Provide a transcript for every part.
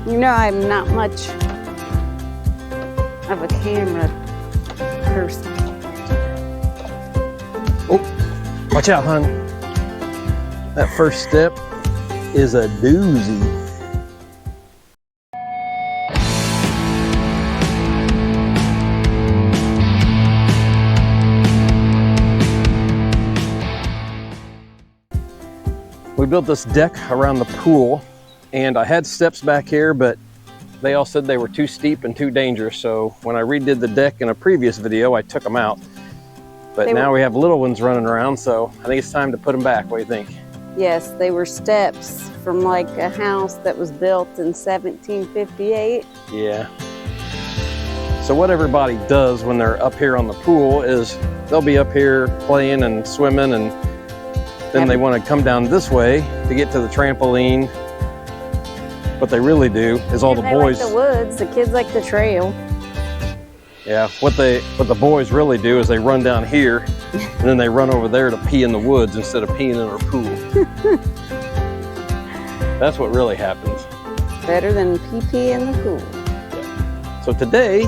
You know, I'm not much of a camera person. Oh, watch out, hon. That first step is a doozy. We built this deck around the pool, and I had steps back here, but they all said they were too steep and too dangerous. So when I redid the deck in a previous video, I took them out. But now we have little ones running around, so I think it's time to put them back. What do you think? Yes, they were steps from like a house that was built in 1758. Yeah. So what everybody does when they're up here on the pool is they'll be up here playing and swimming, and then they want to come down this way to get to the trampoline. What they really do is all the boys like the woods, the kids like the trail. Yeah, what the boys really do is they run down here and then they run over there to pee in the woods instead of peeing in our pool. That's what really happens. Better than pee in the pool. Yeah. So today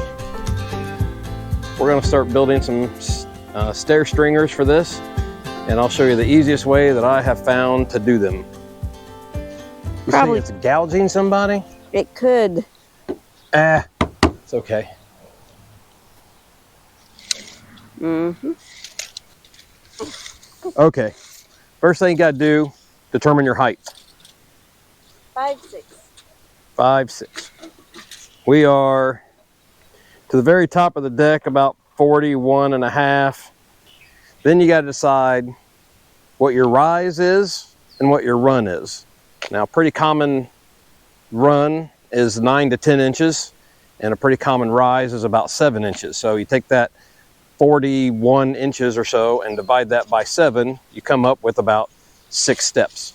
we're going to start building some stair stringers for this, and I'll show you the easiest way that I have found to do them. You think it's gouging somebody? It could. It's okay. Mm-hmm. Okay, first thing you got to do, determine your height. 5'6". 5'6". We are to the very top of the deck, about 41.5. Then you got to decide what your rise is and what your run is. Now, pretty common run is 9 to 10 inches, and a pretty common rise is about 7 inches. So you take that 41 inches or so and divide that by 7, you come up with about 6 steps.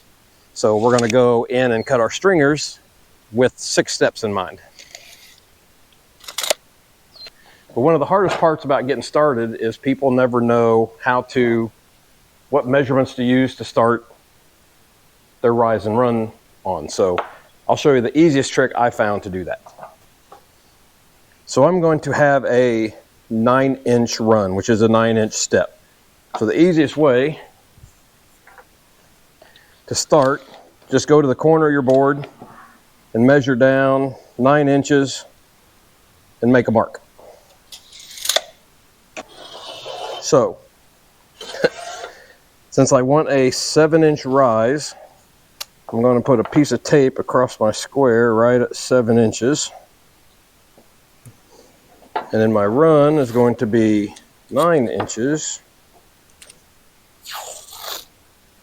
So we're going to go in and cut our stringers with 6 steps in mind. But one of the hardest parts about getting started is people never know what measurements to use to start their rise and run on. So I'll show you the easiest trick I found to do that. So I'm going to have a 9-inch run, which is a 9-inch step. So the easiest way to start, just go to the corner of your board and measure down 9 inches and make a mark. So since I want a 7-inch rise, I'm going to put a piece of tape across my square right at 7 inches. And then my run is going to be 9 inches.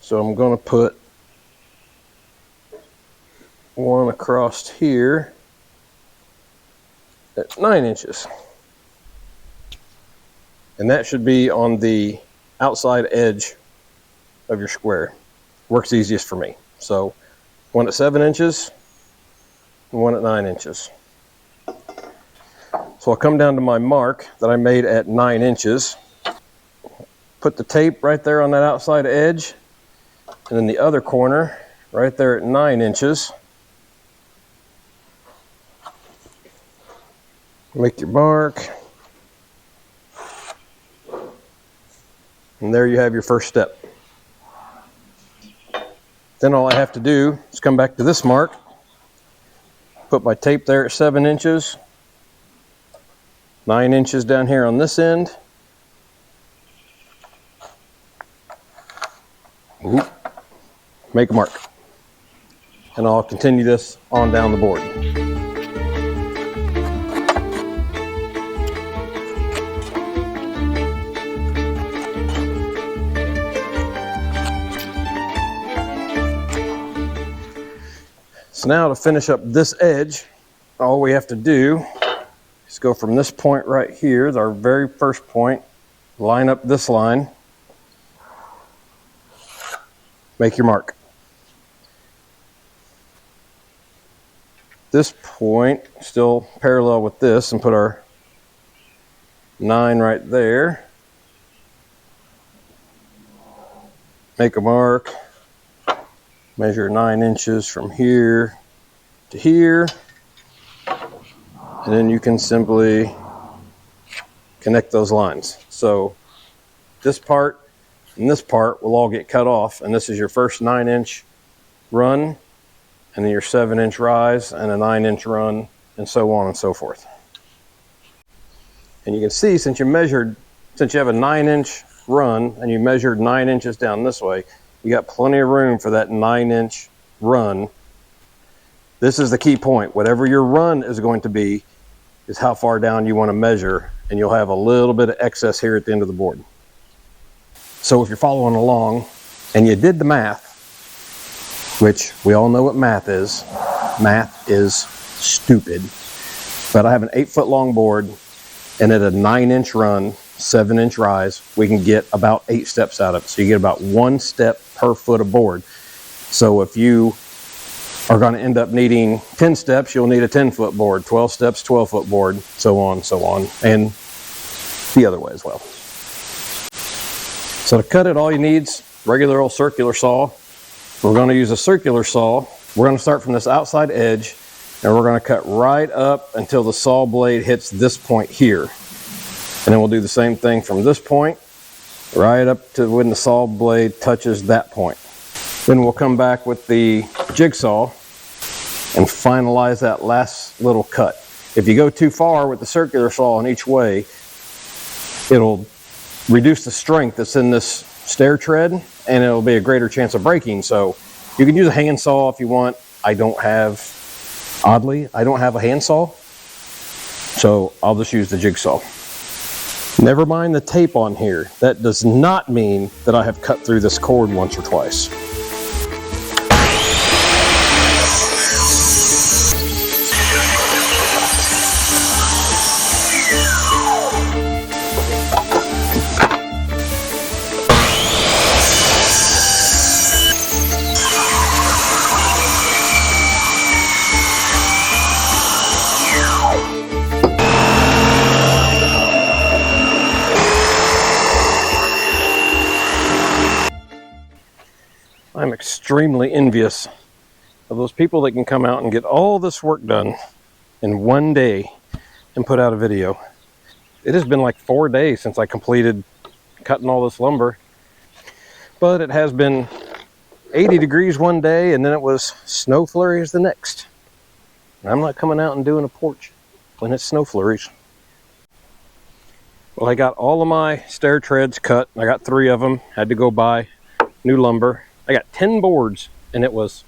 So I'm going to put one across here at 9 inches. And that should be on the outside edge of your square. Works easiest for me. So one at 7 inches and one at 9 inches. So I'll come down to my mark that I made at 9 inches, put the tape right there on that outside edge, and then the other corner right there at 9 inches. Make your mark. And there you have your first step. Then all I have to do is come back to this mark, put my tape there at 7 inches, 9 inches down here on this end. Make a mark. And I'll continue this on down the board. So now to finish up this edge, all we have to do is go from this point right here, our very first point, line up this line, make your mark. This point, still parallel with this, and put our 9 right there. Make a mark. Measure 9 inches from here to here. and then you can simply connect those lines. So this part and this part will all get cut off, and this is your first 9-inch run, and then your 7-inch rise and a 9-inch run, and so on and so forth. And you can see, since you have a 9-inch run and you measured 9 inches down this way, you got plenty of room for that 9-inch run. This is the key point. Whatever your run is going to be is how far down you want to measure, and you'll have a little bit of excess here at the end of the board. So if you're following along and you did the math, which we all know what math is stupid, but I have an 8-foot long board, and at a 9-inch run, 7-inch rise, we can get about 8 steps out of it. So you get about 1 step per foot of board. So if you are going to end up needing 10 steps, you'll need a 10-foot board, 12 steps, 12-foot board, so on, and the other way as well. So to cut it, all you need's regular old circular saw. We're going to use a circular saw. We're going to start from this outside edge, and we're going to cut right up until the saw blade hits this point here. And then we'll do the same thing from this point right up to when the saw blade touches that point. Then we'll come back with the jigsaw and finalize that last little cut. If you go too far with the circular saw in each way, it'll reduce the strength that's in this stair tread, and it'll be a greater chance of breaking. So you can use a handsaw if you want. Oddly, I don't have a handsaw, so I'll just use the jigsaw. Never mind the tape on here. That does not mean that I have cut through this cord once or twice. I'm extremely envious of those people that can come out and get all this work done in one day and put out a video. It has been like 4 days since I completed cutting all this lumber, but it has been 80 degrees one day, and then it was snow flurries the next. And I'm not coming out and doing a porch when it's snow flurries. Well, I got all of my stair treads cut. I got 3 of them. Had to go buy new lumber. I got 10 boards, and it was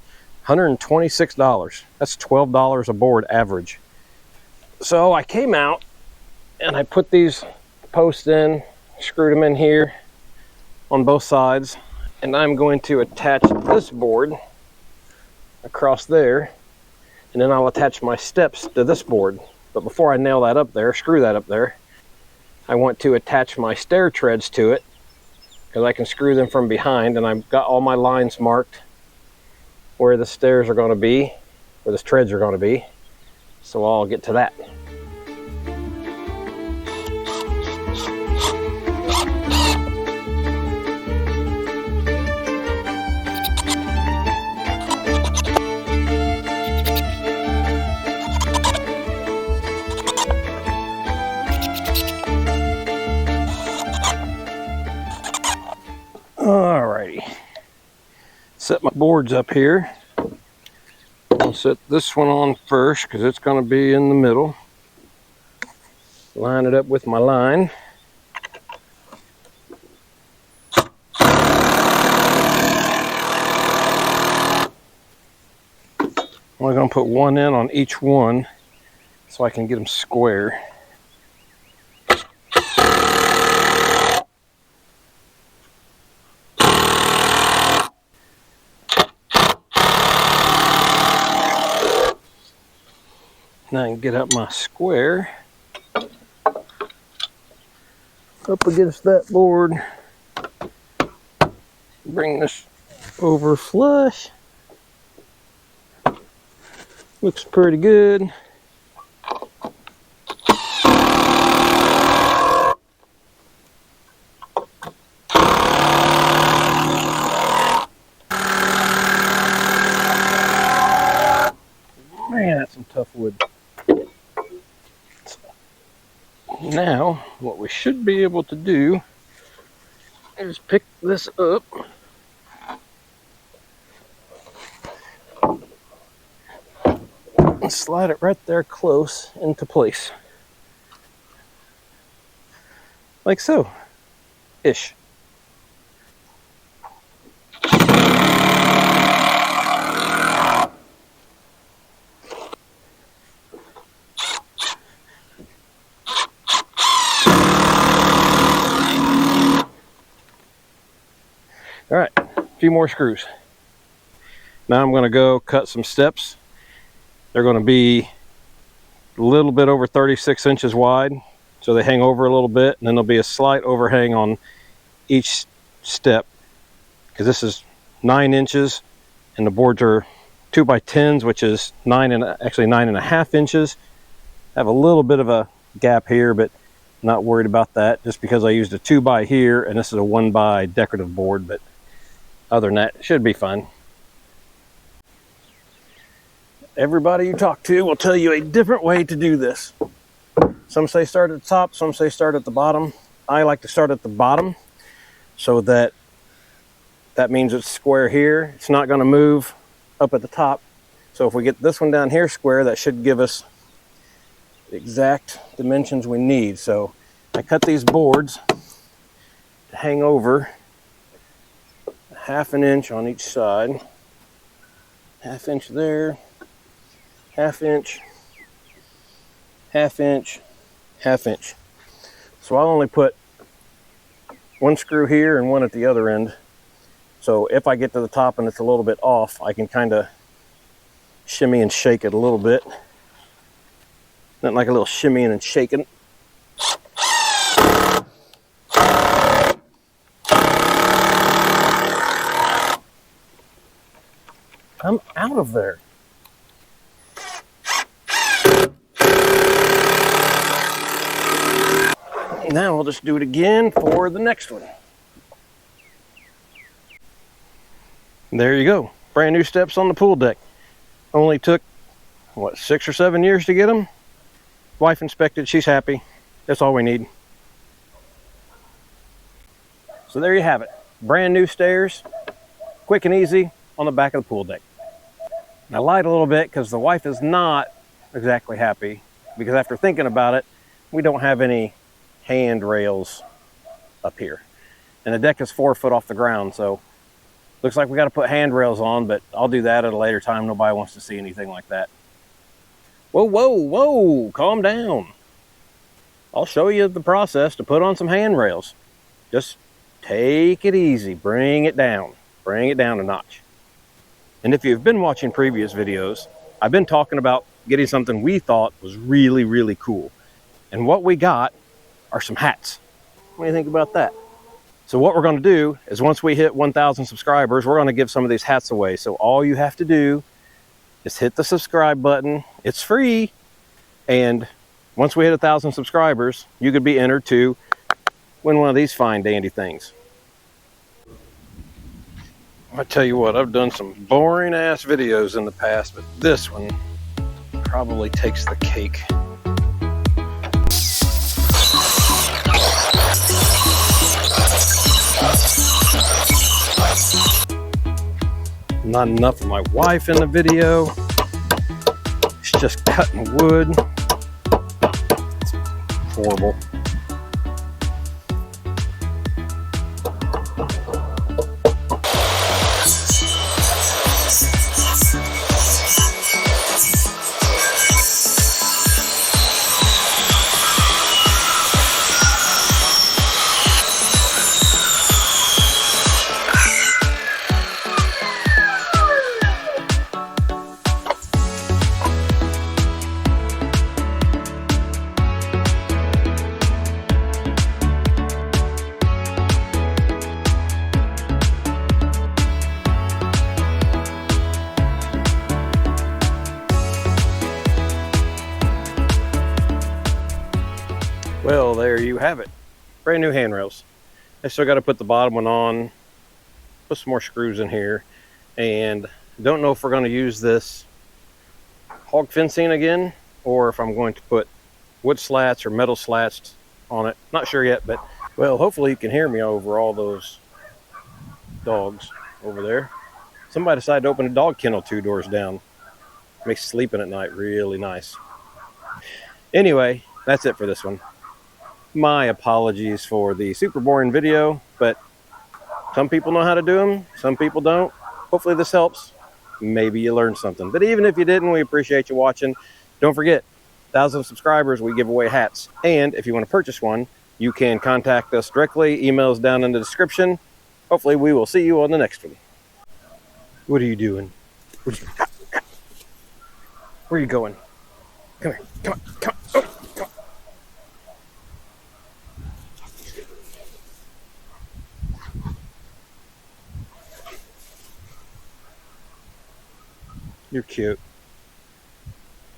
$126. That's $12 a board average. So I came out and I put these posts in, screwed them in here on both sides, and I'm going to attach this board across there, and then I'll attach my steps to this board. But before I nail that up there, screw that up there, I want to attach my stair treads to it, because I can screw them from behind, and I've got all my lines marked where the stairs are going to be, where the treads are going to be. So I'll get to that. Alrighty, set my boards up here. I'll set this one on first because it's going to be in the middle. Line it up with my line. I'm only going to put one in on each one so I can get them square. Now I can get up my square up against that board. Bring this over flush. Looks pretty good. Man, that's some tough wood. Now, what we should be able to do is pick this up. And slide it right there close into place. Like so. Ish. All right, a few more screws. Now I'm going to go cut some steps. They're going to be a little bit over 36 inches wide, so they hang over a little bit, and then there'll be a slight overhang on each step, because this is 9 inches, and the boards are 2x10s, which is actually 9.5 inches. I have a little bit of a gap here, but not worried about that, just because I used a 2x here, and this is a 1x decorative board. But other than that, it should be fun. Everybody you talk to will tell you a different way to do this. Some say start at the top, some say start at the bottom. I like to start at the bottom, so that means it's square here. It's not going to move up at the top. So if we get this one down here square, that should give us the exact dimensions we need. So I cut these boards to hang over 1/2 inch on each side. 1/2 inch there, 1/2 inch, 1/2 inch, 1/2 inch. So I'll only put one screw here and one at the other end. So if I get to the top and it's a little bit off, I can kind of shimmy and shake it a little bit. Not like a little shimmying and shaking. I'm out of there. Now we'll just do it again for the next one. There you go. Brand new steps on the pool deck. Only took, what, 6 or 7 years to get them? Wife inspected, she's happy. That's all we need. So there you have it. Brand new stairs, quick and easy on the back of the pool deck. And I lied a little bit because the wife is not exactly happy, because after thinking about it, we don't have any handrails up here. And the deck is 4 foot off the ground, so looks like we got to put handrails on, but I'll do that at a later time. Nobody wants to see anything like that. Whoa, whoa, whoa, calm down. I'll show you the process to put on some handrails. Just take it easy, bring it down a notch. And if you've been watching previous videos, I've been talking about getting something we thought was really, really cool. And what we got are some hats. What do you think about that? So what we're going to do is, once we hit 1,000 subscribers, we're going to give some of these hats away. So all you have to do is hit the subscribe button. It's free. And once we hit 1,000 subscribers, you could be entered to win one of these fine dandy things. I tell you what, I've done some boring ass videos in the past, but this one probably takes the cake. Not enough of my wife in the video. It's just cutting wood. It's horrible. Well, there you have it. Brand new handrails. I still got to put the bottom one on, put some more screws in here, and don't know if we're going to use this hog fencing again, or if I'm going to put wood slats or metal slats on it. Not sure yet, but well, hopefully you can hear me over all those dogs over there. Somebody decided to open a dog kennel 2 doors down. Makes sleeping at night really nice. Anyway, that's it for this one. My apologies for the super boring video, but some people know how to do them, some people don't. Hopefully this helps. Maybe you learned something. But even if you didn't, we appreciate you watching. Don't forget, 1,000 subscribers, we give away hats. And if you want to purchase one, you can contact us directly. Emails down in the description. Hopefully we will see you on the next one. What are you doing? Where are you going? Come here. Come on. Come on. Oh, come on. You're cute.